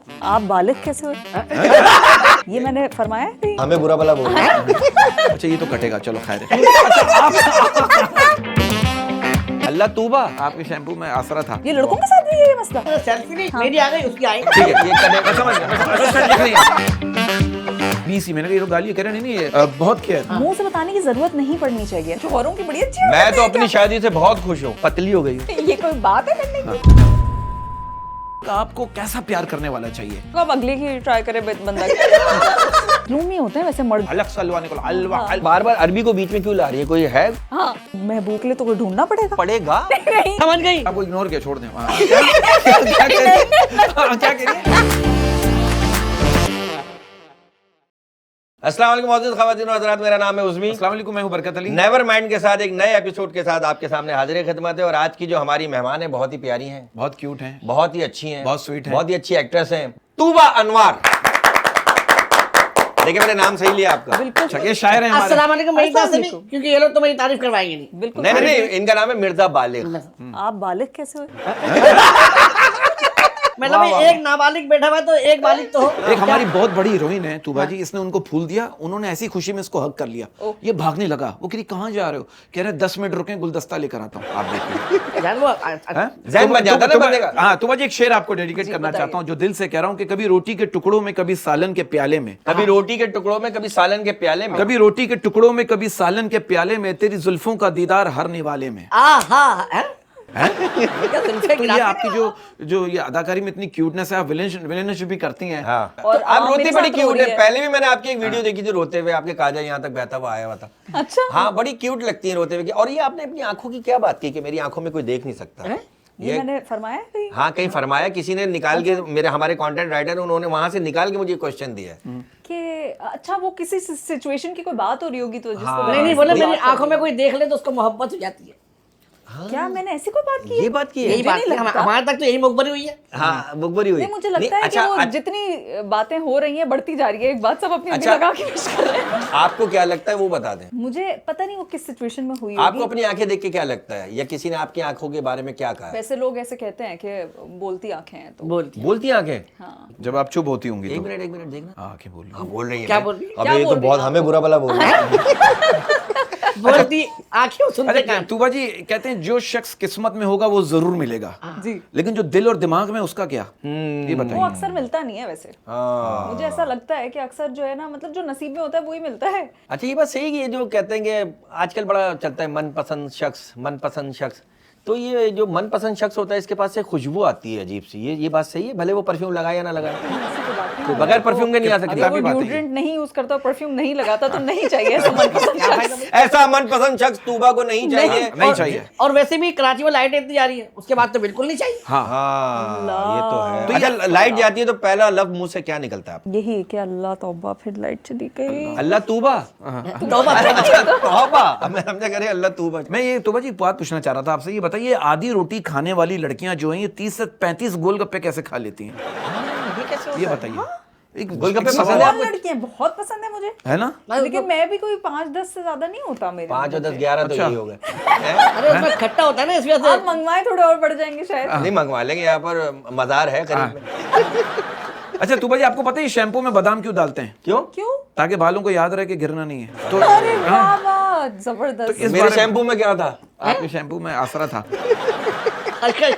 आप बालिग कैसे हो? ये मैंने फरमाया है? हमें बुरा भला बोल रहे हैं। अच्छा ये तो कटेगा, चलो खैर है। अल्लाह तूबा, आपके शैम्पू में आसरा था। ये लड़कों के साथ भी है ये मसला? सेल्फी नहीं मेरी आ गई, उसकी आई। ठीक है, ये कटेगा, समझ गया। बीसी मैंने कहा ये तो गाली कह रहे नहीं ये बहुत किया है। मुंह से बताने की जरूरत नहीं पड़नी चाहिए। शोहरों की बड़ी अच्छी मैं तो अपनी शादी से बहुत खुश हूँ, पतली हो गई हूँ। ये कोई बात है करने की? आपको कैसा प्यार करने वाला चाहिए? तो अब अगले की ट्राई करे बंदा। लूमी होते हैं वैसे मर्द। अलग सलवाने को अलवा बार बार अरबी को बीच में क्यों ला रही है? कोई है? हाँ, महबूब के लिए तो कोई ढूंढना पड़ेगा। पड़ेगा? नहीं। समझ गई। आपको इग्नोर किया, छोड़ दें। क्या कह रही है? अस्सलाम वालेकुम मौजूद ख़वातीन और हज़रात, मेरा नाम है उज़्मी। अस्सलाम वालेकुम, मैं हूं बरकत अली। नेवर माइंड के साथ एक नए एपिसोड के साथ आपके सामने हाजिर खिदमत है। और आज की जो हमारी मेहमान है बहुत ही प्यारी हैं, बहुत क्यूट हैं, बहुत ही अच्छी हैं, बहुत स्वीट हैं, बहुत ही अच्छी एक्ट्रेस हैं, तूबा अनवर। देखिए मैंने नाम सही लिया आपका। बिल्कुल। ये शायर हैं हमारे। अस्सलाम वालेकुम, मेरी अस्सलाम तारीफ नहीं, वालेकुम। क्योंकि ये लोग तो मेरी तारीफ करवाएंगे नहीं। बिल्कुल। नहीं नहीं, इनका नाम है मिर्जा बालिग। आप बालिग कैसे हो? मतलब एक नाबालिग बैठा हुआ है तो एक बालिग तो हो। एक हमारी बहुत बड़ी हीरोइन है तूबा जी, इसने उनको फूल दिया, उन्होंने ऐसी खुशी में इसको हक कर लिया। ये भागने लगा, वो कह रही कहाँ जा रहे हो? कह रहे 10 मिनट रुके, गुलदस्ता लेकर आता हूँ, आप देखिए। जान वो ज़हन बन जाता ना बंदे का। हाँ तूबा जी, एक शेर आपको डेडिकेट करना चाहता हूँ जो दिल से कह रहा हूँ कि कभी रोटी के टुकड़ों में, कभी सालन के प्याले में, कभी रोटी के टुकड़ों में, कभी सालन के प्याले में, कभी रोटी के टुकड़ों में, कभी सालन के प्याले में, तेरी जुल्फों का दीदार हर निवाले में। तो ये आपकी जो ये अदाकारी में इतनी क्यूटनेस है, आप विलेनशिप भी करती हैं। हाँ। और तो आप मेरे रोती साथ बड़ी रो क्यूट रही है। पहले भी मैंने आपकी एक वीडियो देखी थी रोते हुए, आपके काजा यहाँ तक बहता हुआ आया हुआ था। अच्छा। हाँ, बड़ी क्यूट लगती है रोते हुए। और ये आपने अपनी आंखों की क्या बात की कि मेरी आंखों में कोई देख नहीं सकता? ये मैंने फरमाया है कहीं? हाँ, कहीं फरमाया, किसी ने निकाल के, मेरे हमारे कंटेंट राइटर, उन्होंने वहां से निकाल के मुझे क्वेश्चन दिया है कि अच्छा वो किसी सिचुएशन की कोई बात हो रही होगी तो जिसको हाँ। नहीं नहीं बोले मेरी आंखों में कोई देख ले तो उसको मोहब्बत हो जाती है। क्या मैंने ऐसी कोई बात की है? ये बात की है। यही बात है, हमारे तक तो यही मुखबरी हुई है। हाँ, मुखबरी हुई। नहीं, मुझे लगता है अच्छा, कि वो जितनी बातें हो रही हैं बढ़ती जा रही है, एक बात सब अपनी अच्छा। लगा के पेश कर रहे हैं। आपको क्या लगता है वो बता दें। मुझे पता नहीं वो किस सिचुएशन में हुई आपको होगी। अपनी आंखें देख के क्या लगता है, या किसी ने आपकी आंखों के बारे में क्या कहा है? वैसे लोग ऐसे कहते हैं कि बोलती आंखें हैं तो बोलती बोलती आंखें? हाँ। जब आप चुप होती होंगी एक तो मिनट देखना। आंखें बोल रही हाँ, बोल रही है। क्या बोल रही है? अबे ये तो बहुत हमें बुरा भला बोल रही है। बोलती आंखें सुनते अरे कान। तूबा जी कहते हैं जो शख्स किस्मत में होगा वो जरूर मिलेगा जी। लेकिन जो दिल और दिमाग में उसका क्या, ये वो बताइए। अक्सर मिलता नहीं है वैसे। हाँ। मुझे ऐसा लगता है कि अक्सर जो है ना, मतलब जो नसीब में होता है वही मिलता है। अच्छा, ये बात सही है, ये जो कहते हैं कि आजकल बड़ा चलता है मनपसंद शख्स, तो ये जो मनपसंद शख्स होता है इसके पास से खुशबू आती है अजीब सी, ये बात सही है? भले वो परफ्यूम लगाए या ना लगाए, तो बगैर परफ्यूम के नहीं आ सकती। अगर वो डिओड्रेंट नहीं यूज करता, परफ्यूम नहीं लगाता तो नहीं चाहिए ऐसा मनपसंद शख्स। ऐसा मनपसंद शख्स तूबा को नहीं चाहिए। नहीं चाहिए। और वैसे भी कराची में लाइट इतनी जा रही है, उसके बाद तो बिल्कुल नहीं चाहिए। हाँ हाँ, ये तो है। तो अच्छा, लाइट जाती है तो पहला लफ्ज मुंह से क्या निकलता है? यही कि अल्लाह तौबा, फिर लाइट चली गई। अल्लाह तूबा। तौबा, मैं समझा करे अल्लाह तूबा। मैं ये तूबा जी एक बात पूछना चाह रहा था आपसे, ये बताइए आधी रोटी खाने वाली लड़कियां जो हैं ये 30 से 35 गोलगप्पे कैसे खा लेती हैं? ये बताइए। एक गोलगप्पे एक पसंद सवाल है बहुत लड़कियां बहुत पसंद है मुझे, है ना? लेकिन मैं भी कोई 5-10 से ज्यादा नहीं होता मेरे। 5 और 10 11 तो अच्छा। यही हो गए। अरे उसमें खट्टा होता है ना, इस वजह से। आप मंगवाए थोड़े और बढ़ जाएंगे शायद। नहीं मंगवा लेंगे, यहाँ पर मजार है करीब में। अच्छा तूबा जी आपको पता है ये शैम्पू में बादाम क्यों डालते हैं? क्यों? क्यों? ताकि बालों को याद रहे कि गिरना नहीं है। तो अरे वाह वाह, जबरदस्त। इस मेरे बारे में- शैम्पू में क्या था? आपके शैम्पू में आसरा था। अच्छा,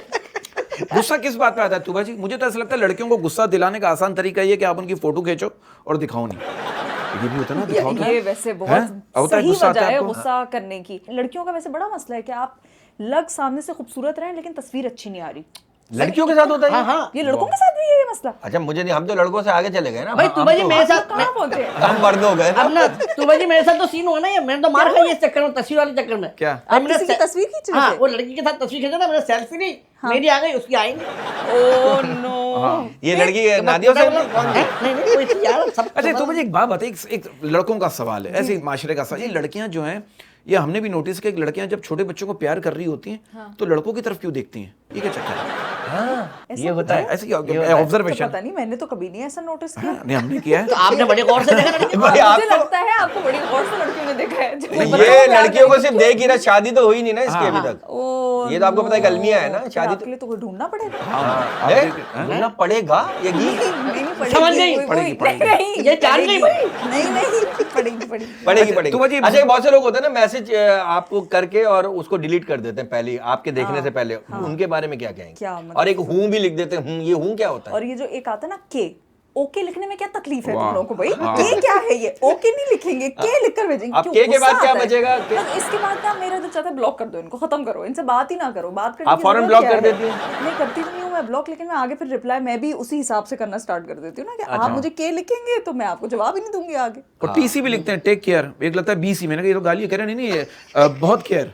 गुस्सा किस बात पे आता है तूबा जी? मुझे तो ऐसा लगता है लड़कियों को गुस्सा दिलाने का आसान तरीका ये कि आप उनकी फोटो खींचो और दिखाओ नहीं। ये भी होता है ना, दिखाओ तो। ये वैसे हैं? बहुत होता है, सही गुस्सा आता वजह है है आपको? गुस्सा करने की। लड़कियों का वैसे बड़ा मसला है कि आप लग सामने से खूबसूरत रहें लेकिन तस्वीर अच्छी नहीं आ रही। लड़कियों के साथ होता है हाँ ये? हाँ ये लड़कों के साथ भी है ये मसला। अच्छा, मुझे नहीं, हम तो लड़कों से आगे चले गए ना। भाई तुम्हें जी मेरे साथ कहाँ पहुंचे? हम मर्द हो गए ना। अब ना तुम्हें जी मेरे साथ तो सीन हुआ ना, ये मैंने तो मार खाई इस चक्कर में, तस्वीर वाले चक्कर में। क्या? अब मैंने किसी की तस्वीर खींच रहे हाँ, थे? वो लड़की के साथ तस्वीर खींचा था, मैंने सेल्फी नहीं, मेरी आ गई, उसकी आई नहीं। Oh no. ये लड़की नादियों से नहीं नहीं कोई थी यार, सब। अच्छा तो मुझे एक बात बताइए, एक लड़कों का सवाल है, ऐसे माशरे का सवाल। ये लड़कियां जो हैं, ये हमने भी नोटिस किया कि लड़कियां जब छोटे बच्चों को प्यार कर रही होती हैं तो लड़कों की तरफ क्यों देखती हैं? ये क्या चक्कर है? हाँ, ऐसा ये होता है। ऐसे क्या ये होता है। ऑब्जर्वेशन पता नहीं, मैंने तो कभी नहीं ऐसा नोटिस किया। नहीं हमने किया है तो आपने बड़े गौर से देखा लड़की को? भाई, आप मुझे तो- लगता है आपको बड़ी गौर से लड़कियों ने देखा है। जो ये बताओ प्यार लड़कियों को करेंगी। सिर्फ देख ही रहा, शादी तो हुई नहीं ना इसकी अभी तक। ओ, ये तो आपको पता है, नो। अलमिया है ना, फिर शादी आपके लिए तो कोई ढूंढना पड़ेगा। हाँ, ए, ढूंढना पड़ेगा ये गीत। नहीं पड़ेगी, समझ गई, नहीं, ये जान गई भाई। नहीं पड़ेगी पड़ेगी पड़ेगी। तो वही- अच्छा, बहुत से लोग होते हैं ना, मैसेज आपको करके और उसको डिलीट कर देते हैं पहले, आपके देखने से पहले। उनके बारे में क्या कहेंगे? क्या मतलब? और एक हूं भी लिख देते हैं, ये हूं क्या होता है? और ये जो एक आता है ना के, ओके लिखने में क्या तकलीफ है वाह, तुम लोगों को भाई? हाँ। के क्या है ये? ओके नहीं लिखेंगे, के लिखकर भेजेंगे। अब क्यों? के के बाद गुस्सा क्या आता है। बचेगा? के? बस इसके बाद ना मेरा दिल चाहता है ब्लॉक कर दो इनको, खत्म करो, इनसे बात ही ना करो, बात करने आप की फौरन जरूरत ब्लॉक क्या कर है? देती हैं? नहीं करती तो नहीं हूँ मैं ब्लॉक, लेकिन मैं आगे फिर रिप्लाई मैं भी उसी हिसाब से करना स्टार्ट कर देती हूँ ना कि आप मुझे के लिखेंगे तो मैं आपको जवाब ही नहीं दूंगी आगे। और टीसी भी लिखते हैं टेक केयर, एक लगता है बीसी। मैंने कहा ये तो गाली कह रहे नहीं ये बहुत केयर।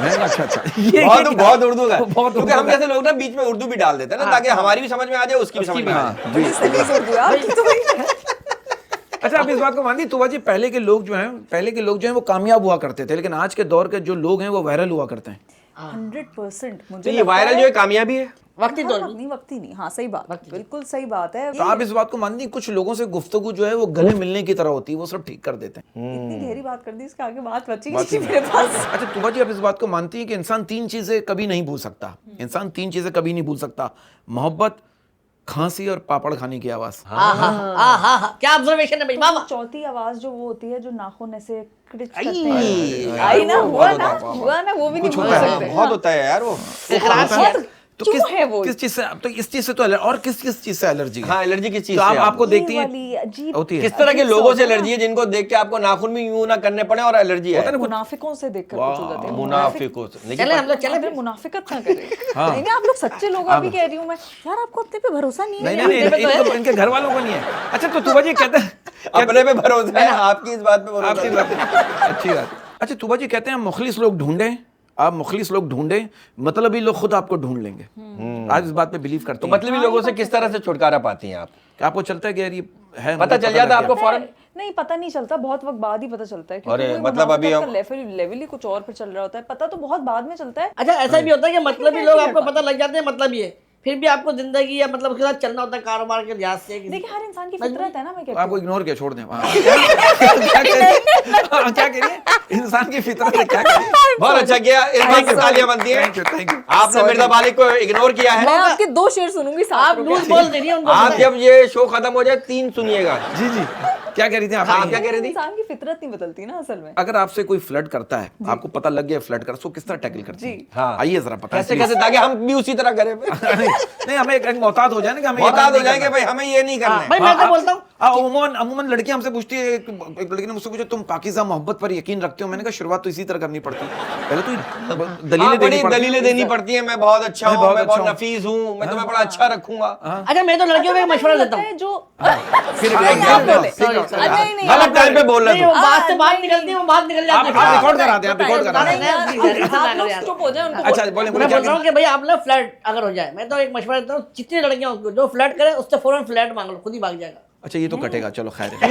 मैंने कहा अच्छा ये बहुत उर्दू का, बहुत क्योंकि हम जैसे लोग ना बीच में उर्दू भी डाल देते हैं ना, ताकि हमारी भी समझ में आ जाए, उसकी भी समझ में आ जाए। बड़ी सलीस उर्दू है आपकी तो भाई। अच्छा आप इस बात को मानती तुवा जी, पहले के लोग जो हैं वो कामयाब हुआ करते थे, लेकिन आज के दौर के जो लोग हैं वो वायरल हुआ करते हैं। 100% तो मुझे ये लगता वायरल जो है कामयाबी है। वक्ती तौर नहीं वक्ती नहीं, हाँ सही बात, बिल्कुल सही बात है। तो आप इस बात को मानती कुछ लोगों से गुफ्तगू जो है वो गले मिलने की तरह होती है, वो सब ठीक कर देते हैं। इतनी गहरी बात कर दी, इसके आगे बात बची नहीं मेरे पास। अच्छा तुवा जी, आप इस बात को मानती हैं कि इंसान 3 चीजें कभी नहीं भूल सकता? इंसान 3 चीजें कभी नहीं भूल सकता: मोहब्बत, खांसी और पापड़ खाने की आवाज। क्या ऑब्जर्वेशन है भाई, वाह वाह। चौथी आवाज जो वो होती है जो नाखून ऐसे क्रिच करते हैं, आई ना, हुआ ना, वो भी नहीं भूल सकते। बहुत होता है यार वो। तो क्यों है वो? किस चीज से, तो इस चीज से तो और किस चीज से एलर्जी है? हाँ, एलर्जी किस चीज तो से आप है? आपको देखती ये हैं वाली अजीब होती है। किस तरह के लोगों से एलर्जी है जिनको देख के आपको नाखून भी यूं ना करने पड़े और एलर्जी है? मुनाफिकों से देखकर कुछ हो जाते हैं। मुनाफिकों से। लेकिन चले हम लोग चले अरे मुनाफिकत ना करें। नहीं आप लोग सच्चे लोग, अभी कह रही हूँ मैं यार, आपको अपने पे भरोसा नहीं है? नहीं इनके घर वालों को नहीं है। अच्छा तो तुवा जी कहते हैं अपने पे भरोसा है, आपकी इस बात पे भरोसा आपकी है। बात अच्छी बात। अच्छा तुवा जी कहते हैं मुखलिस लोग ढूंढें, आप मुखलिस लोग ढूंढें, मतलब ये लोग खुद आपको ढूंढ लेंगे। आज इस बात पे बिलीव करते तो हैं? मतलबी लोगों से किस तरह से छुटकारा पाती हैं आप? कि आपको चलता है कि यार ये है, पता मुझे चल जाता लग आपको गया। फौरन? नहीं पता नहीं चलता, बहुत वक्त बाद ही पता चलता है। अरे, क्योंकि मतलब अभी हम- लेवल ही कुछ और पे चल रहा होता है, पता तो बहुत बाद में चलता है। अच्छा ऐसा भी होता है कि मतलब ही लोग आपको पता लग जाते हैं, मतलब ये फिर भी आपको जिंदगी या मतलब उसके साथ चलना होता है कारोबार के लिहाज से। देखिए हर इंसान की फितरत है ना, मैं कहती आपको हूँ। इग्नोर किया, छोड़ दें। क्या कह रही है? इंसान की फितरत है, क्या कह रही है? बहुत अच्छा किया, इस बात की तालियां बनती हैं। Thank you. आपने मिर्जा मालिक को इग्नोर किया मैं है। आपके 2 शेर सुनूंगी साथ आप न्यूज बोल दे रही है उनको। आप जब ये शो खत्म हो जाए 3 सुनिएगा। जी क्या कह रही थी आप? आप क्या कह रही थी? इंसान की फितरत नहीं बदलती ना असल में। अगर आपसे कोई फ्लर्ट करता है, आपको पता लग गया फ्लर्ट कर, उसको किस तरह टैकल करती है? हाँ। आइए जरा पता कैसे कैसे, ताकि हम भी उसी तरह करें। नहीं हमें एक मोहतात हो जाए ना कि हमें ये मोहताज काम हो नहीं जाएंगे करना। भाई, हमें ये नहीं करना है। भाई मैं तो बोलता हूँ अमूमन लड़कियां हमसे पूछती है, एक लड़की ने मुझसे पूछा तुम पाकिज़ा मोहब्बत पर यकीन रखते हो? मैंने कहा शुरुआत तो इसी तरह करनी पड़ती है, पहले तो हाँ, दलीलें देनी बड़ी पड़ती दलीलें देनी पड़ती हैं। मैं बहुत अच्छा मैं हूँ, बहुत मैं अच्छा बहुत हूँ। नफीस हूँ, मैं तुम्हें बड़ा अच्छा रखूंगा। अच्छा मैं तो लड़कियों को एक मशवरा देता हूँ। जो फिर नहीं, एक- आप बोले। Sorry, नहीं नहीं गलत टाइम पे बोल नहीं रहे वो हो। बात से बात निकलती है, वो बात निकल जाती है। आप रिकॉर्ड कराते हैं, आप रिकॉर्ड कराते नहीं हैं। यार, आप लोग चुप हो जाए, उनको अच्छा बोले मैं बोल रहा हूँ कि भाई आप ना फ्लर्ट अगर हो जाए, मैं तो एक मशवरा देता हूँ, जितनी लड़कियां होंगी जो फ्लर्ट करे उससे फौरन फ्लर्ट मांग लो, खुद ही भाग जाएगा। अच्छा ये तो कटेगा, चलो खैर है।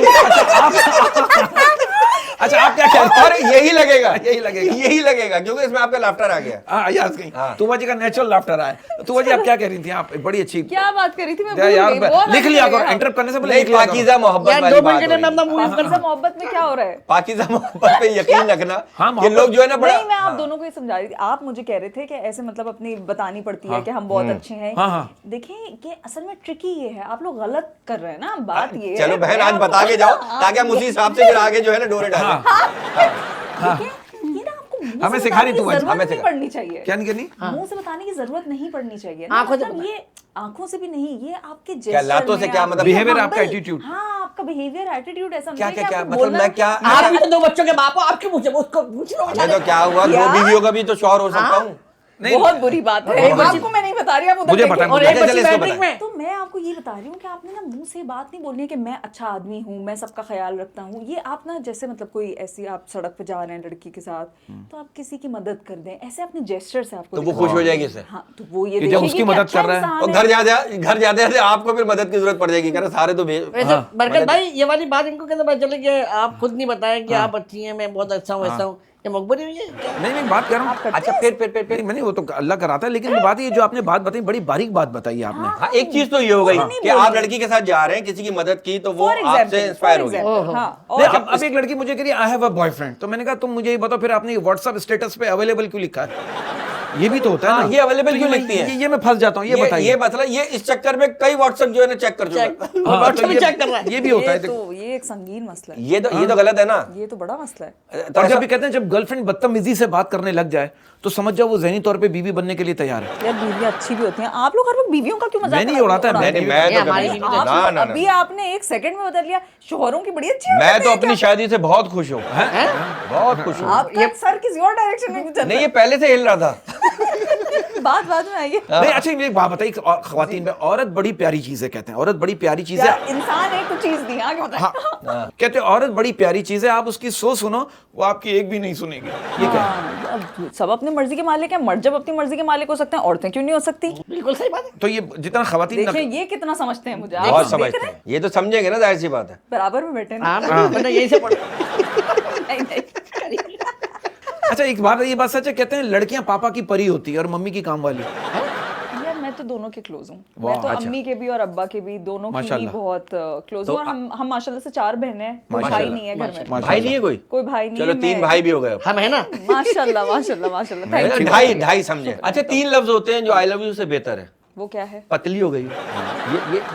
अच्छा आप क्या कह रहे हो? और यही लगेगा, यही लगेगा। यही लगेगा, क्योंकि इसमें आपका लाफ्टर आ गया। हाँ यार कहीं तुवा जी का नेचुरल लाफ्टर आया। तुवा जी आप क्या कह रही थी? आप बड़ी अच्छी क्या बात करी थी मैं भूल यार गई, बहुत लिख अच्छी लिया जगह करो, है। इंटरप्ट करने से पहले नहीं, लिख लिया करो। पाकीज़ा मोहब्बत यार वाली 2 बात मिनट के हो लिए मैं रही अपना है। मूव पाकिज़ा मोहब्बत में क्या हो रहा है? पाकीज़ा मोहब्बत पे यकीन रखना हाँ, कि लोग जो है ना बड़ा। नहीं मैं आप दोनों को ये समझा रही थी, आप मुझे कह रहे थे कि ऐसे मतलब अपनी बतानी पड़ती है कि हम बहुत अच्छे हैं। हाँ। देखिए ये असल में ट्रिकी ये है, आप लोग गलत कर रहे हैं ना, बात ये है। चलो बहन, मैं आज आपको- बता के जाओ, ताकि हम उसी हिसाब से फिर आगे जो है ना डोरे डालें। देखिए, ये ना आपको मुंह हमें से सिखा रही बताने की तू आज, जरूरत हमें नहीं सिखा। पड़नी चाहिए। क्या नहीं करनी? मुंह से बताने की जरूरत नहीं पड़नी चाहिए ना, आंखों से मतलब बता। ये आंखों से भी नहीं, ये आपके क्या gesture लातों से में, क्या आपके मतलब? Behavior, humble- आपका attitude। हाँ आपका बिहेवियर एटीट्यूड ऐसा क्या होना क्या चाहिए कि क्या आपको मतलब बोलना- मैं क्या आप भी तो 2 बच्चों के बाप हो, आपके मुझे उसको पूछ लो। मैं तो क्या हुआ, 2 बीवियों का भी तो शौहर हो सकता हूँ। बहुत बुरी बात है, आपको मैं नहीं बता रही, आप उधर मुझे देखिए। पता है, और मुझे एक चल, बच्ची इसको मैट्रिक बताएं। में। तो मैं आपको ये बता रही हूँ कि आपने ना मुंह से बात नहीं बोलनी है कि मैं अच्छा आदमी हूँ, मैं सबका ख्याल रखता हूँ। ये आप ना जैसे मतलब कोई ऐसी आप सड़क पे जा रहे हैं लड़की के साथ, तो आप किसी की मदद कर दें, ऐसे अपने जेस्चर से आपको तो वो दिखाना खुश हो है। जाएगी इससे। हाँ तो वो ये कि जब देखेगी उसकी कि मदद अच्छा कर रहा है। इंसान और घर जाते जाते आपको फिर मदद की जरूरत पड़ जाएगी, कह रहे सारे तो वैसे बरकत भाई ये वाली बात इनको कैसे पता चले कि आप खुद नहीं बताएं कि आप अच्छी हैं, मैं बहुत अच्छा हूँ, ऐसा हूँ? ये मकबरी हुई है क्या? नहीं मैं बात कर रहा हूँ। अच्छा फिर नहीं मैंने वो तो अल्लाह कराता है, लेकिन बात ये जो आपने बात बताई बड़ी बारीक बात बताई है आपने। हाँ, एक चीज तो ये हो गई कि आप लड़की के साथ जा रहे हैं, किसी की मदद की तो वो आपसे इंस्पायर हो गया। हाँ नहीं, और अब एक लड़की मुझे कह रही आई हैव अ बॉयफ्रेंड, तो मैंने कहा तुम मुझे ये बताओ फिर आपने व्हाट्सएप स्टेटस पे अवेलेबल क्यों लिखा है? ये भी तो होता है हाँ, ना, ये available तो क्यों मैं- लिखती है? ये मैं फंस जाता हूँ, ये बताइए। ये मतलब ये इस चक्कर में कई व्हाट्सएप जो है ना चेक कर चुका है। हाँ, व्हाट्सएप तो चेक कर रहा है। ये भी होता ये है। तो ये एक संगीन मसला है, ये तो गलत है ना। ये तो बड़ा मसला है। तो और ऐसा- जब भी कहते हैं जब गर्लफ्रेंड बदतमीजी से बात करने लग जाए तो समझ जाओ वो ज़हनी तौर पे बीवी बनने के लिए तैयार है। यार बीवियां अच्छी भी होती हैं, आप लोग हर वक्त बीवियों का क्यों मजाक मैं नहीं बनाते उड़ाता, हो? मैं नहीं, मैं ये तो हमारी कभी- बीवी आप ना, लोग ना, अभी ना। आपने एक सेकंड में बदल लिया, शोहरों की बड़ी अच्छी मैं आदतें तो हैं अपनी शादी से बहुत खुश हूँ, बहुत खुश क्या? हूँ। आपका सर किसी और डायरेक्शन में भी चल नहीं ये पहले से हिल रहा था। बात में आइए। नहीं अच्छा एक बात बताइए, खवातीन में औरत बड़ी प्यारी चीज है, कहते हैं औरत बड़ी प्यारी चीज है। यार, इंसान है कुछ चीज दी आगे बताइए। हाँ कहते हैं औरत बड़ी प्यारी चीज है, आप उसकी 100 सुनो वो आपकी एक भी नहीं सुनेगी। ये क्या है? हाँ, अब सब अपनी मर्जी के मालिक हैं, मर्द जब अपनी मर्जी के मालिक हो सकते हैं, औरतें क्यों नहीं हो सकती? बिल्कुल सही बात है। तो ये जितना खवातीन देखिए ये कितना समझते हैं मुझे, आप बहुत देख समझते रहे हैं, ये तो समझेंगे ना, जाहिर सी बात है। बराबर में बैठे ना। हाँ मैंने यही से पढ़ा। नहीं नहीं अच्छा एक बात, ये बात सच है, कहते हैं लड़कियां पापा की परी होती है और मम्मी की काम वाली। यार मैं तो दोनों के क्लोज हूँ, वाह, मैं तो अच्छा। अम्मी के भी और अब्बा के भी, दोनों की ही माशाल्लाह। बहुत क्लोज हूँ। और हम माशाल्लाह से 4 बहनें हैं, कोई भाई नहीं है घर में, भाई नहीं है कोई? कोई भाई नहीं चलो है। 3 मैं- भाई भी हो गए। हम है ना। माशाल्लाह माशाल्लाह माशाल्लाह, थैंक यू। ढाई समझे। अच्छा 3 लफ्ज होते हैं जो आई लव यू से बेहतर है। वो क्या है? पतली हो गई।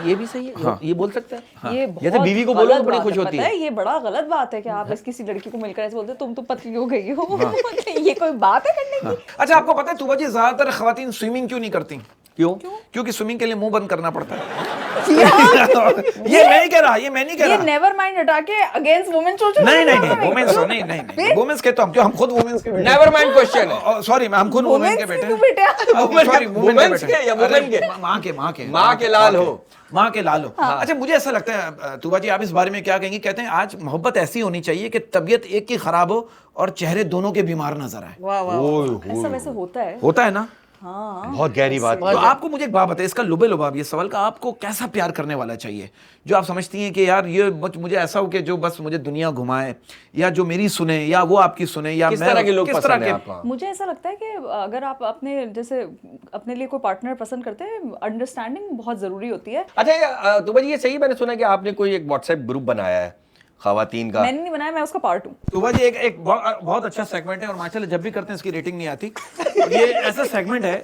ये भी सही है, ये बोल सकते हैं। ये जैसे बहुत बीवी को बोलो गलत तो बड़ी बात खुश होती पता है। ये बड़ा गलत बात है कि आप इस किसी लड़की को मिलकर ऐसे बोलते हो, तुम तो पतली हो गई हो। ये कोई बात है करने की? अच्छा आपको पता है तुबा जी ज्यादातर खवातीन स्विमिंग क्यों नहीं करती? क्यों? क्योंकि स्विमिंग के लिए मुंह बंद करना पड़ता है। ये मैं नहीं कह रहा, ये मैं नहीं कह ये रहा। नेवर माइंड हटा के अगेंस्ट वुमेन सोचो। नहीं नहीं नहीं वुमेन्स नहीं वुमेन्स के तो हम क्यों, हम खुद वुमेन्स के बेटे। नेवर माइंड क्वेश्चन है। सॉरी हम खुद वुमेन के वुमेन्स बेटे क्यों बेटे? सॉरी वुमेन्स के या वुमेन के? माँ के माँ के लाल हो। माँ के लाल हो। अच्छा मुझे ऐसा लगता है तुबा जी आप इस बारे में क्या कहेंगी? कहते हैं आज मोहब्बत ऐसी होनी चाहिए कि तबीयत एक की खराब हो और चेहरे दोनों के बीमार नजर आए। वाह वाह। ऐसा वैसे होता है। होता है ना? हाँ बहुत गहरी बात। तो आपको मुझे एक बात बताइए, इसका लुबे लुबाब ये सवाल का, आपको कैसा प्यार करने वाला चाहिए जो आप समझती हैं कि यार ये मुझे ऐसा हो कि जो बस मुझे दुनिया घुमाए, या जो मेरी सुने या वो आपकी सुने, या किस मैं तरह के लोग किस पसंद तरह है के आपको? मुझे ऐसा लगता है कि अगर आप अपने जैसे अपने लिए कोई पार्टनर पसंद करते हैं, अंडरस्टैंडिंग बहुत जरूरी होती है। अच्छा तो भाई ये सही, मैंने सुना कि आपने कोई एक व्हाट्सएप ग्रुप बनाया है खवातीन का। मैंने नहीं बनाया, मैं उसका पार्ट हूँ। सुबह जी एक बहुत अच्छा सेगमेंट है और माशाल्लाह जब भी करते हैं इसकी रेटिंग नहीं आती। ये ऐसा सेगमेंट है।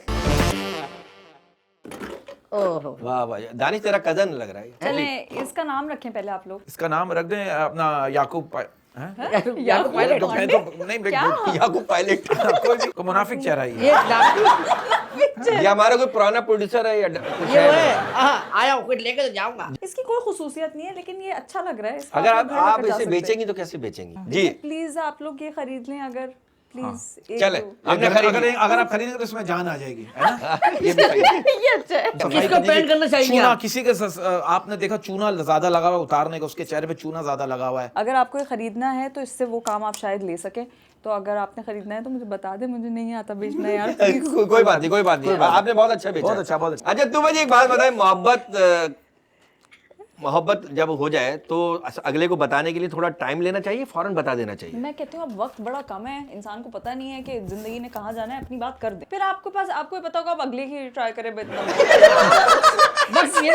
ओहो। वाह वाह, दानिश तेरा कजन लग रहा है। चलें इसका नाम रखें पहले आप लोग। इसका नाम रख दें अपना याकूब हैं? याकूब पायलट। तो मैं तो नहीं क्या? याकूब पायलट। कोई भी को मुनाफिक चेहरा ही है। ये डाक- ये हमारा कोई पुराना प्रोड्यूसर है या कुछ ये है? वो है। हाँ, आया हूँ कुछ लेकर तो जाऊंगा। इसकी कोई खुसूसियत नहीं है, लेकिन ये अच्छा लग रहा है। इसको अगर लोग घर आप लेकर जा इसे सकते हैं। बेचेंगी तो कैसे बेचेंगी? जी प्लीज आप लोग ये खरीद लें, अगर प्लीज चले। हमने अगर आप खरीदेंगे तो इसमें जान आ जाएगी, है ना? ये बताइए। ये अच्छा है। किसको पेंट करना चाहिए चूना आप? किसी के आपने देखा चूना ज्यादा लगा हुआ है उतारने का, उसके चेहरे पे चूना ज्यादा लगा हुआ है। अगर आपको ये खरीदना है तो इससे वो काम आप शायद ले सके, तो अगर आपने खरीदना है तो मुझे बता दे, मुझे नहीं आता बेचना यार। कोई बात नहीं, कोई बात नहीं, आपने बहुत अच्छा बेचा। बहुत अच्छा, बहुत अच्छा। अच्छा तुम मुझे एक बात बताए, मोहब्बत जब हो जाए तो अगले को बताने के लिए थोड़ा टाइम लेना चाहिए, फौरन बता देना चाहिए? मैं कहती हूँ अब वक्त बड़ा कम है, इंसान को पता नहीं है कि जिंदगी ने कहाँ जाना है, अपनी बात कर दे, फिर आपके पास आपको पता होगा, आप अगले की ट्राई करें। बस ये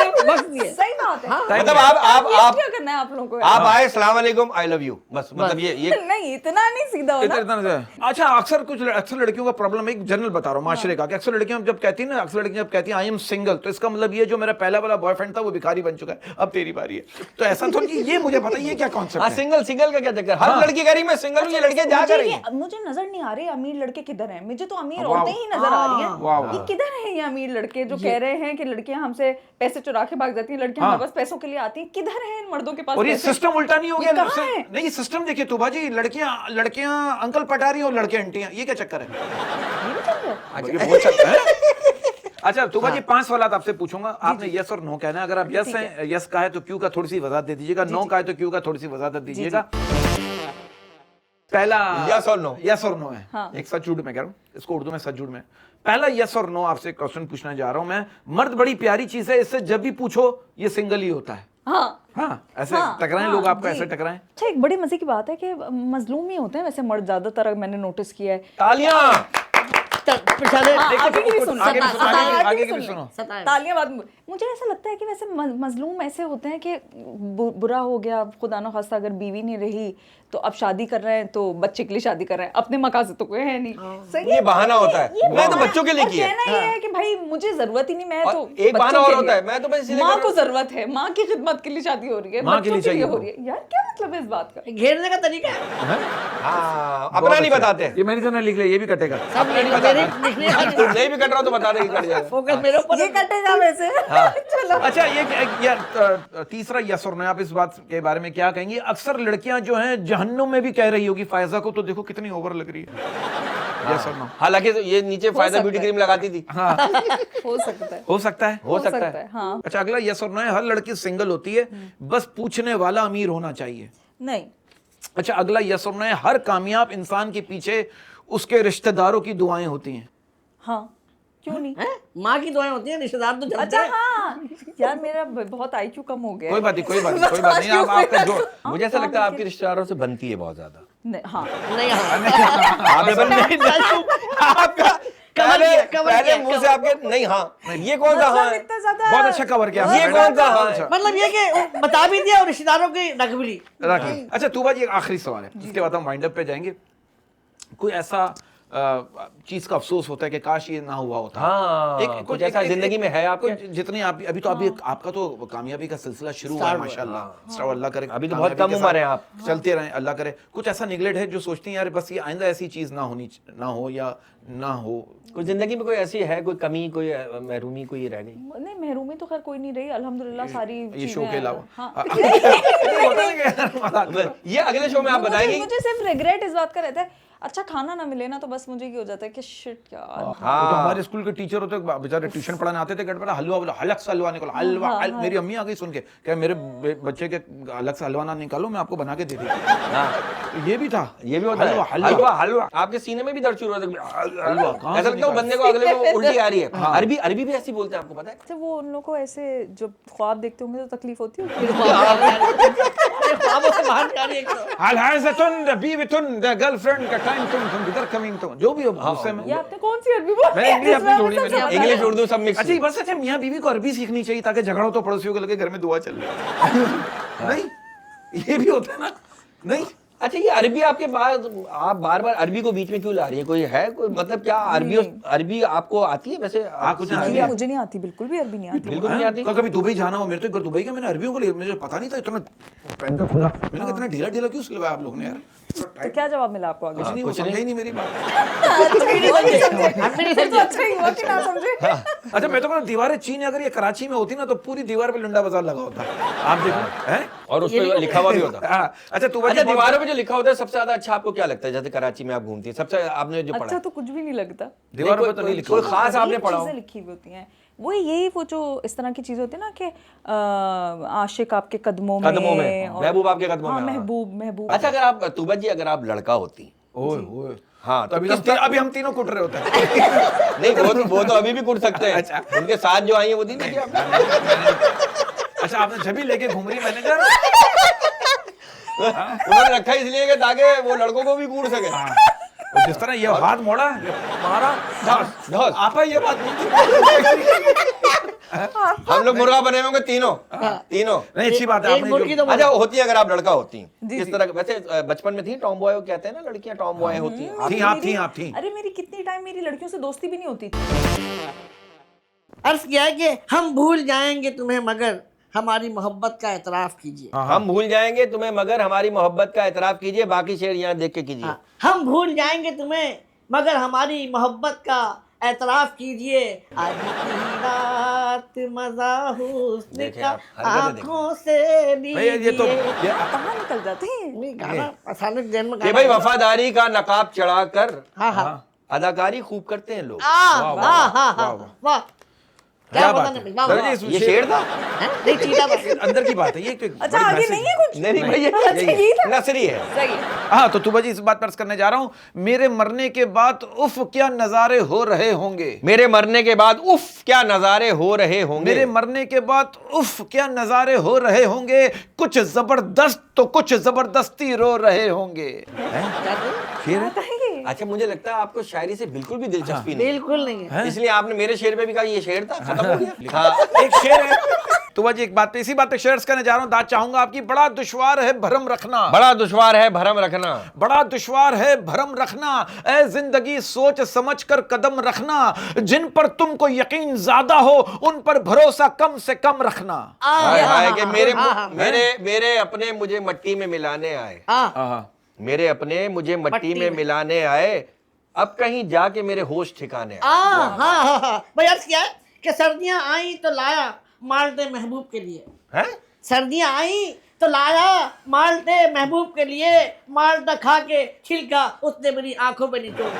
सही बात है। मतलब आप क्या करना है आप लोगों को? आप आए सलाम वालेकुम आई लव यू, बस मतलब ये नहीं इतना नहीं सीधा होना। इतना से अच्छा अक्सर लड़कियों का प्रॉब्लम, एक जनरल बता रहा हूँ माशरे का, कि अक्सर लड़कियां जब कहती है ना, अक्सर लड़कियां जब कहती हैं आई एम सिंगल, तो इसका मतलब ये जो मेरा पहला वाला बॉयफ्रेंड था वो भिखारी बन चुका है, अब तेरी बारी है। तो ऐसा थोड़ी, ये मुझे बताइए क्या कॉन्सेप्ट है? सिंगल का क्या चक्कर? हर लड़की कह रही मैं सिंगल हूँ, ये लड़कियां जा कर रही हैं। मुझे नजर नहीं आ रहे अमीर लड़के किधर हैं, मुझे तो अमीर वाह। औरतें ही नजर आ रही वाह, हैं। वाह। ये किधर हैं ये अमीर लड़के जो कह रहे हैं कि लड़कियां हमसे पैसे चुरा के भाग जाती हैं, लड़कियां हमारे पास पैसों के लिए आती हैं? किधर हैं इन मर्दों के पास और ये पैसे? सिस्टम उल्टा नहीं हो ये गया? कहाँ है? नहीं ये सिस्टम देखिए तुबा जी, लड़कियां अंकल पटा रही हैं और लड़के आंटियां, ये क्या चक्कर है? ये भी चल रहा है। ये बहुत चक्कर है। अच्छा तुबा जी 5 सवाल आपसे पूछूंगा, आपने यस और नो कहना है। अगर आप यस हैं, यस का है तो क्यों का थोड़ी सी वजाहत दे दीजिएगा, नो का है तो क्यों का थोड़ी सी वजाहत दीजिएगा। पहला Yes और no? यस और नो है। हाँ। एक सच झूठ में कह रहा हूँ, इसको उर्दू में सच झूठ में। पहला यस और नो आपसे क्वेश्चन पूछना जा रहा हूं मैं। मर्द बड़ी प्यारी चीज है, इससे जब भी पूछो ये सिंगल ही होता है। हाँ हाँ ऐसे हाँ, टकराएं हाँ, लोग आपको, जी। ऐसे टकराएं। अच्छा, एक बड़ी मजे की बात है कि मजलूम ही होते हैं वैसे मर्द ज्यादातर, मैंने नोटिस किया है। तालियां। पिछाड़े हाँ, आगे की भी सुनो, आगे भी सुनो, आगे की भी सुन सुनो। सताए। तालियां बाद में। मुझे ऐसा लगता है कि वैसे मजलूम ऐसे होते हैं कि बुरा हो गया, खुदा न खास्ता अगर बीवी नहीं रही तो अब शादी कर रहे हैं, तो बच्चे के लिए शादी कर रहे हैं, अपने मकासद तो कोई है नहीं। सही ये है, बहाना होता है। ये मैं तो बहाना बच्चों के लिए और किया है। कहना ये है कि भाई मुझे जरूरत ही नहीं, मैं और तो एक बहाना बच्चों और के होता लिए। है, मैं तो बस इसलिए माँ कर को रहा जरूरत है, माँ की खिदमत के लिए शादी हो रही है, माँ के बच्चों लिए के लिए चाहिए हो रही है। यार क्या मतलब है इस बात का? घेरने का तरीका है। हाँ, अपना नहीं बताते। ये मैंने तो ना लिख लिया, ये भी कटेगा। सब मेरी लिखने वाली नहीं भी कट रहा तो बता दे कि कट जाएगा। फोकस मेरे ऊपर ये कटेगा वैसे। चलो अच्छा, ये तीसरा यस और नो, आप इस बात के बारे में क्या कहेंगे? अक्सर लड़कियां जो हैं जहन्नुम में भी कह रही होगी फायजा को, तो देखो कितनी ओवर लग रही है। यस और नो? हालांकि तो ये नीचे फायदा सकता ब्यूटी है। क्रीम लगाती थी। हाँ हो सकता है, हो सकता है। हो सकता है। हाँ। अच्छा, अगला यस और नो है, हर लड़की सिंगल होती है, बस पूछने वाला अमीर होना चाहिए। नहीं, अच्छा, अगला यस और नो है, हर कामयाब इंसान के पीछे उसके रिश्तेदारों की दुआएं होती हैं। हाँ क्यों नहीं? हैं? माँ की दुआएं होती हैं, रिश्तेदार तो जलते अच्छा हैं। हाँ यार, मेरा बहुत IQ कम हो गया कोई है। बात नहीं, कोई बात नहीं, कोई बात नहीं। आप आपका जो मुझे ऐसा लगता है आपके रिश्तेदारों से बनती है बहुत ज्यादा। नहीं, हाँ नहीं हाँ। आपने बन नहीं आपका कवर पहले किया, कवर पहले किया, मुंह से आपके नहीं हाँ, ये कौन सा हाँ मतलब है? इतना ज्यादा बहुत अच्छा कवर किया ये आपने। कौन सा हाँ अच्छा। है? मतलब ये कि वो बता भी दिया और रिश्तेदारों की रख भी ली। रखिए। अच्छा तूबा जी, एक आखिरी सवाल है, इसके बाद हम वाइंड अप पे जाएंगे। कोई ऐसा चीज का अफसोस होता है कि काश ये ना हुआ होता? हाँ, कुछ ऐसा जिंदगी में है आपके? जितनी आप अभी तो अभी आपका तो कामयाबी का सिलसिला शुरू हुआ है Start हुआ है। माशाल्लाह। स्टार अल्लाह करे अभी तो बहुत कामयाबी कम के उम्र है साथ आप। चलते रहें, अल्लाह करे। कुछ ऐसा निगलेक्ट है जो सोचती हैं यार बस ये आइंदा ऐसी चीज ना हो या ना हो? कुछ जिंदगी में कोई ऐसी है, कोई कमी, कोई महरूमी कोई रह गई? नहीं, महरूमी तो खैर कोई नहीं रही, अल्हम्दुलिल्लाह सारी ये चीजें शो के अलावा हाँ। ये अगले शो में आप बताएंगे। मुझे सिर्फ रिग्रेट इस बात का रहता है, अच्छा खाना ना मिले ना तो बस मुझे ये हो जाता है कि शिट यार। वो तो हमारे स्कूल के टीचर होते बेचारे, ट्यूशन पढ़ाने आते थे, गड़बड़ा हलवा बोला, अलग से हलवा निकालो, हलवा मेरी अम्मी आ गई सुन के, क्या मेरे बच्चे के अलग से हलवा ना निकालो, मैं आपको बना के दे दी। तो ये भी था, ये भी होता है। हलवा हलवा हलवा आपके सीने में भी दर्द शुरू होता है। हलवा कहाँ ऐसा से लगता है वो बंदे को अगले को उल्टी आ रही है। अरबी अरबी भी ऐसी बोलते हैं, आपको पता है? अच्छा, वो उन लोगों को ऐसे जब ख्वाब देखते होंगे तो तकलीफ होती होगी। ख्वाबों से बाहर जा रही है एक तो। अलहाज़तुन बीवितुन द गर्लफ्रेंड का टाइम तुम किधर कमिंग तुम, जो भी हो गुस्से में। ये आपने कौन सी अरबी बोली? मैंने इंग्लिश अपनी जोड़ी में जिसमें इंग्लिश उर्दू सब मिक्स। अच्छा बस, अच्छा मियाँ बीवी को अरबी सीखनी चाहिए ताकि झगड़ा हो तो पड़ोसियों के लगे घर में दुआ चल रही है। नहीं, ये भी होता है ना? नहीं, अच्छा, ये अरबी आपके पास, आप बार बार अरबी को बीच में क्यों ला रही है? कोई है कोई मतलब क्या? अरबी आपको आती है वैसे? कुछ नहीं, मुझे नहीं आती, बिल्कुल भी अरबी नहीं आती। बिल्कुल नहीं आती। कभी दुबई जाना हो, मेरे तो एक बार दुबई का मैंने अरबियों को लिया, मुझे पता नहीं था इतना पहनता खुदा, मैंने कहा इतना ढीला ढीला क्यों सिलवाया आप लोग ने यार? तो क्या जवाब मिला आपको आगे? कुछ नहीं, वो समझा ही नहीं मेरी बात। तो अच्छा ही हुआ कि ना समझे। अच्छा मैं तो कहता दीवारें चीन अगर ये कराची में होती ना तो पूरी दीवार पे लुंडा बाजार लगा होता, आप देखो हैं। और उस पर लिखा हुआ भी होता। हाँ, अच्छा तू अच्छा, दीवारों पे जो लिखा होता है सबसे ज्यादा अच्छा आपको क्या लगता है? जैसे कराची में आप घूमती है, सबसे आपने जो पढ़ा अच्छा है? तो कुछ भी नहीं लगता। दीवारों पे तो नहीं लिखा कोई होता। खास आपने अजीब पढ़ा हो? चीजें लिखी हुई होती हैं, वो यही वो जो इस तरह की चीजें होती है ना कि आशिक आपके कदमों में और- महबूब आपके कदमों हाँ, में। हाँ। महबूब। अच्छा, अगर आप तूबा जी, अगर आप लड़का होती, ओए ओए, हाँ, तो अभी हम तीनों कुट रहे होते हैं। नहीं वो तो अभी भी कुट सकते हैं। अच्छा। उनके साथ जो आई है वो दी ना कि आपने? अच्छा आपने छवि लेके घूम रही मैनेजर। उन्होंने रखा इसलिए कि ताकि वो लड़कों को भी कूट सके। और जिस तरह ये हाथ मोड़ा, ये मारा, ढस। आपा ये बात नहीं थी। हम लोग मुर्गा बने होंगे तीनों। नहीं अच्छी बात है, एक आपने मुर्गी जो तो अच्छा, होती है अगर आप लड़का होती जी, किस जी। तरह? वैसे बचपन में थी टॉम बॉय, कहते हैं ना लड़कियां टॉम बॉय होती हैं। थी, आप थी। अरे मेरी कितनी टाइम मेरी लड़कियों से दोस्ती भी नहीं होती थी। अर्ज किया है कि हम भूल जाएंगे तुम्हें मगर हमारी मोहब्बत का एतराफ कीजिए। हम भूल जाएंगे तुम्हें मगर हमारी मोहब्बत का एतराफ कीजिए। बाकी शेर यहाँ देख के कीजिए। हाँ, हम भूल जाएंगे तुम्हें मगर हमारी मोहब्बत का एतराफ कीजिए। आज की रात मजा हुस्न देखें का आप, हरकतें देखें। आंखों से भैया ये तो लीजिए। कहाँ निकल जाते हैं? नहीं, गाना अचानक जन्म कि भाई वफादारी का नकाब चढ़ाकर हाँ हाँ अदाकारी खूब करते हैं लोग। वाह वाह वाह वाह। क्या बात पता है? नहीं वाह, दादा वाह, जी, ये शेर था? हैं? नहीं चीता था। अंदर की बात है ये, एक अच्छा बड़ी आगे message नहीं है कुछ? नहीं भाई अच्छा, ये यही था? नसरी है। सही है। हाँ, तो तुबा जी इस बात पर अर्ज करने जा रहा हूं, मेरे मरने के बाद उफ क्या नजारे हो रहे होंगे। मेरे मरने के बाद उफ क्या नजारे हो रहे होंगे। मेरे मरने के बाद उफ क्या नजारे हो रहे होंगे, कुछ जबरदस्त तो कुछ जबरदस्ती रो रहे होंगे। शेर है? बताइए। अच्छा मुझे लगता है आपको शायरी से बिल्कुल भी दिलचस्पी नहीं बिल्कुल नहीं है। है। इसलिए आपने मेरे शेर पे भी कहा ये शेर था, खत्म हो गया। हाँ। एक शेर है तुबा जी, एक बात पे इसी बात पे शेयर करने जा रहा हूं। दाद चाहूंगा आपकी, बड़ा दुश्वार है भरम रखना, बड़ा दुश्वार है भरम रखना, बड़ा दुश्वार है भरम रखना, ए जिंदगी सोच समझ कर कदम रखना, जिन पर तुमको यकीन ज्यादा हो उन पर भरोसा कम से कम रखना। हाय हाय कि मेरे हाँ, मेरे मेरे अपने मुझे मट्टी में मिलाने आए, हाँ मेरे अपने मुझे मट्टी मट्टी में में। मिलाने आए, अब कहीं जाके मेरे होश ठिकाने आए। हाँ हाँ हाँ भाई अर्ज किया है कि सर्दियां आई तो लाया माल्टे महबूब के लिए। हैं? सर्दियां आई तो लाया माल्टे महबूब के लिए, माल्टा खा के छिलका उसने मेरी आंखों पे निचोड़।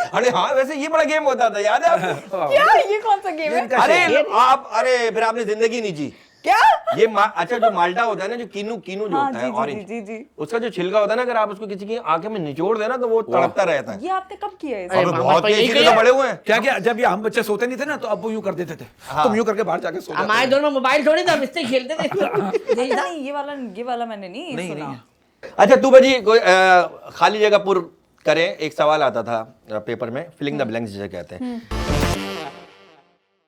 अरे हाँ वैसे ये बड़ा गेम होता था, याद है आपको? क्या ये कौन सा गेम है? अरे फिर आपने जिंदगी नहीं जी। क्या? ये अच्छा जो माल्टा होता है ना, जो कीनू कीनू जो हाँ, होता है जी, जी, ऑरेंज, जी, जी। उसका जो छिलका होता है ना, अगर आप उसको किसी की आंखें में निचोड़ देना तो वो तड़पता रहता है। ये आपने कब किया है? अरे अबे मामा, बहुत तो यही इसीलिए किया। तो बड़े हुए हैं। क्या क्या, जब ये हम बच्चे सोते नहीं थे ना तो अब वो यूं कर देते थे, तुम यूं करके बाहर जाके सो जाते हमारे थे। दोनों में मोबाइल थोड़ी था, हम इससे खेलते थे। यही था। नहीं ये वाला मैंने नहीं नहीं, सुना। नहीं। अच्छा तू भाजी कोई खाली जगह पूर्ण करें, एक सवाल आता था पेपर में, फिलिंग द ब्लैंक्स जिसे कहते हैं।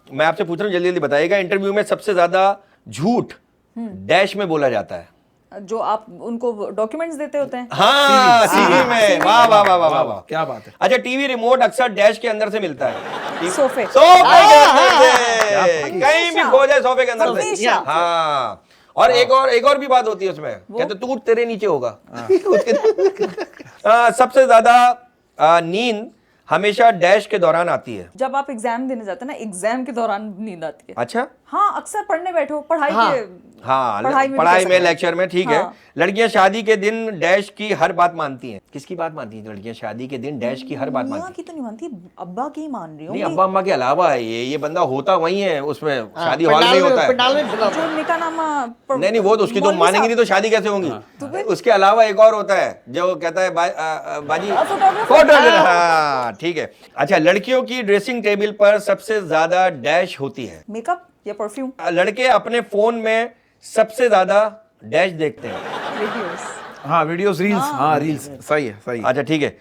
मैं आपसे पूछ रहा हूँ, जल्दी जल्दी बताइएगा, इंटरव्यू में सबसे ज्यादा झूठ डैश में बोला जाता है? जो आप उनको डॉक्यूमेंट्स देते होते हैं। हाँ सीवी में। वाह वाह वाह वाह वाह वाह, क्या बात है। अच्छा टीवी रिमोट अक्सर डैश के अंदर से मिलता है। सोफे। सोफे के अंदर से, कहीं भी खो जाए सोफे के अंदर से। हमेशा। हाँ, और एक और भी बात होती है उसमें, कहते तू तेरे नीचे होगा। सबसे ज्यादा नींद हमेशा डैश के दौरान आती है। जब आप एग्जाम देने जाते हैं ना, एग्जाम के दौरान नींद आती है। अच्छा हाँ, अक्सर पढ़ने बैठो, पढ़ाई हाँ। के हाँ, पढ़ाई में भी पढ़ाई कर में सकते हैं। लेक्चर में ठीक है। हाँ। लड़कियां शादी के दिन डैश की हर बात मानती हैं। किसकी बात मानती हैं लड़कियां शादी के दिन? डैश की हर बात मियाँ मानती की तो नहीं मानती, अब्बा की ही मान रही नहीं, हूँ। अब्बा अम्मा के अलावा है ये बंदा होता वही है, उसमें शादी हॉल में ही होता है। पंडाल में भुला। जो निकाहनामा नहीं वो तो उसकी तो मौलवी मानेंगी साहब। नहीं तो शादी कैसे होंगी? उसके अलावा एक और होता है जो कहता है बाजी फोटोग्राफर। फोटोग्राफर। हाँ ठीक है। अच्छा लड़कियों की ड्रेसिंग टेबल पर सबसे ज्यादा डैश होती है? मेकअप या परफ्यूम? लड़के अपने फोन में सबसे ज्यादा डैश देखते हैं। वीडियोस। हाँ वीडियोस, रील्स। हाँ रील्स, सही है सही है। अच्छा ठीक है।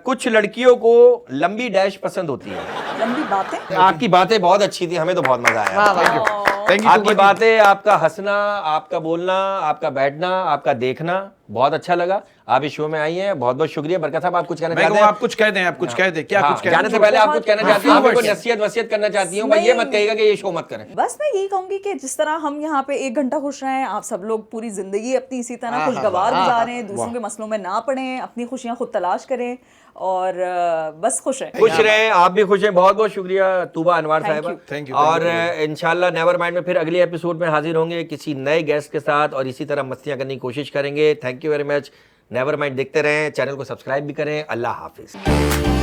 कुछ लड़कियों को लंबी डैश पसंद होती है। लंबी बातें। आपकी बातें बहुत अच्छी थी, हमें तो बहुत मजा आया। वाह वाह। थैंक यू आपकी बातें, आपका हंसना, आपका बोलना, आपका बैठना, आपका देखना बहुत अच्छा लगा। आप इस शो में आई हैं, बहुत बहुत शुक्रिया। बरकत साहब आप कुछ कहना मैं चाहते कहूँ हैं? आप कुछ कह दें, आप कुछ कह दें, क्या हाँ, कुछ कह जाने से दें? पहले आप कुछ कहना चाहती हैं? आप words। कोई नसीहत वसीयत करना चाहती हूँ? भाई ये मत कहिएगा कि ये शो मत करें। बस मैं यही कहूंगी कि जिस तरह हम यहाँ पे 1 घंटा खुश रहे हैं, आप सब लोग पूरी जिंदगी अपनी इसी तरह खुशगवार गुजारें, दूसरों के मसलों में ना पड़ें, अपनी खुशियां खुद तलाश करें और बस खुश रहें। खुश रहें, आप भी खुश हैं। बहुत बहुत शुक्रिया तूबा अनवर साहिबा। Thank you, और इंशाल्लाह नेवर माइंड में फिर अगले एपिसोड में हाजिर होंगे किसी नए गेस्ट के साथ और इसी तरह मस्तियां करने की कोशिश करेंगे। Thank you very much. Never mind देखते रहें, चैनल को सब्सक्राइब भी करें। अल्लाह हाफिज।